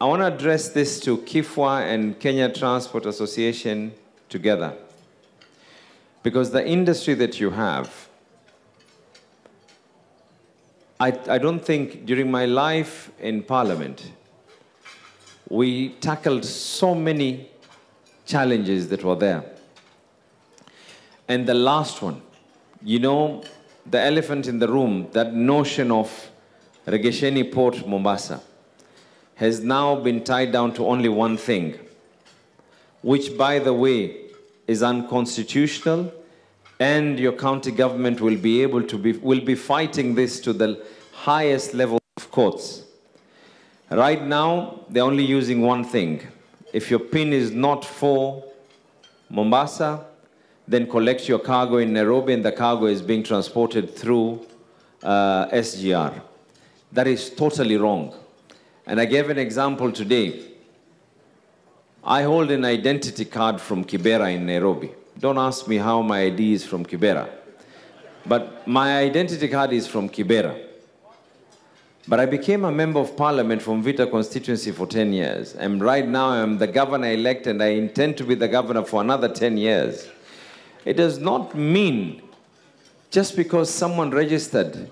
I want to address this to KIFWA and Kenya Transport Association together. Because the industry that you have, I don't think during my life in Parliament, we tackled so many challenges that were there. And the last one, you know, the elephant in the room, that notion of Regesheni Port, Mombasa, has now been tied down to only one thing, which, by the way, is unconstitutional, and your county government will be fighting this to the highest level of courts. Right now, they're only using one thing. If your PIN is not for Mombasa, then collect your cargo in Nairobi, and the cargo is being transported through SGR. That is totally wrong. And I gave an example today. I hold an identity card from Kibera in Nairobi. Don't ask me how my ID is from Kibera. But my identity card is from Kibera. But I became a member of parliament from Vita constituency for 10 years. And right now I'm the governor-elect, and I intend to be the governor for another 10 years. It does not mean just because someone registered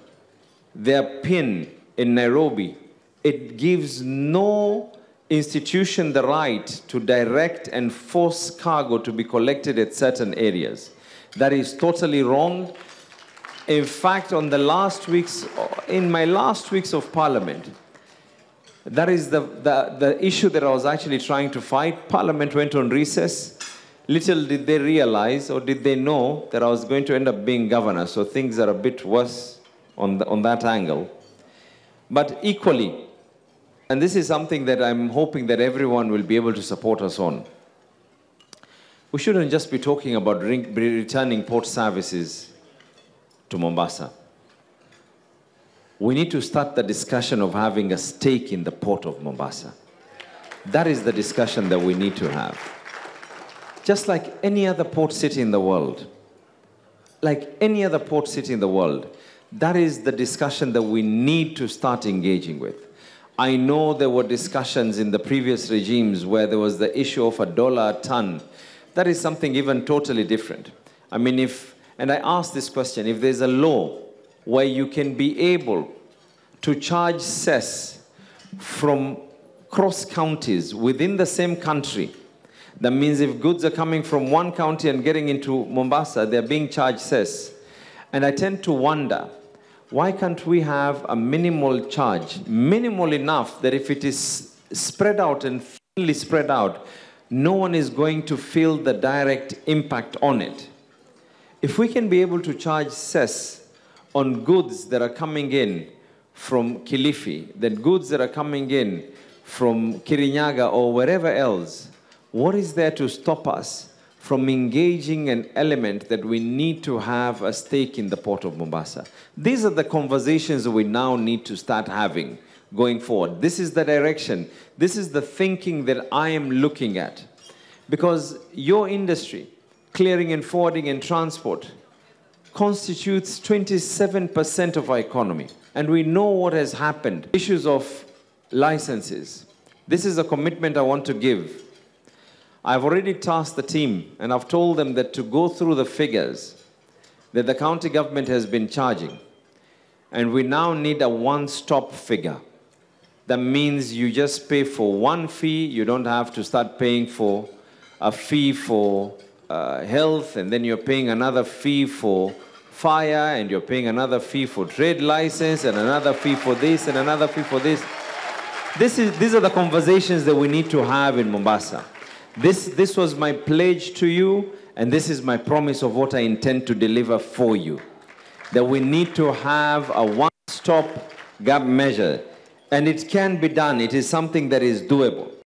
their PIN in Nairobi, it gives no institution the right to direct and force cargo to be collected at certain areas. That is totally wrong. In fact, in my last weeks of parliament, that is the issue that I was actually trying to fight. Parliament went on recess. Little did they realize, or did they know, that I was going to end up being governor, so things are a bit worse on that angle. But equally, and this is something that I'm hoping that everyone will be able to support us on, we shouldn't just be talking about returning port services to Mombasa. We need to start the discussion of having a stake in the port of Mombasa. That is the discussion that we need to have. Just like any other port city in the world, that is the discussion that we need to start engaging with. I know there were discussions in the previous regimes where there was the issue of $1 a ton. That is something even totally different. I mean, and I ask this question, if there's a law where you can be able to charge cess from cross counties within the same country, that means if goods are coming from one county and getting into Mombasa, they're being charged cess. And I tend to wonder, why can't we have a minimal charge, minimal enough that if it is spread out and thinly spread out, no one is going to feel the direct impact on it. If we can be able to charge cess on goods that are coming in from Kilifi, then goods that are coming in from Kirinyaga or wherever else, what is there to stop us from engaging an element that we need to have a stake in the port of Mombasa? These are the conversations that we now need to start having going forward. This is the direction. This is the thinking that I am looking at. Because your industry, clearing and forwarding and transport, constitutes 27% of our economy. And we know what has happened. Issues of licenses. This is a commitment I want to give. I've already tasked the team, and I've told them that to go through the figures that the county government has been charging. And we now need a one-stop figure. That means you just pay for one fee. You don't have to start paying for a fee for health, and then you're paying another fee for fire, and you're paying another fee for trade license, and another fee for this, and another fee for this. These are the conversations that we need to have in Mombasa. This was my pledge to you, and this is my promise of what I intend to deliver for you. That we need to have a one-stop gap measure, and it can be done. It is something that is doable.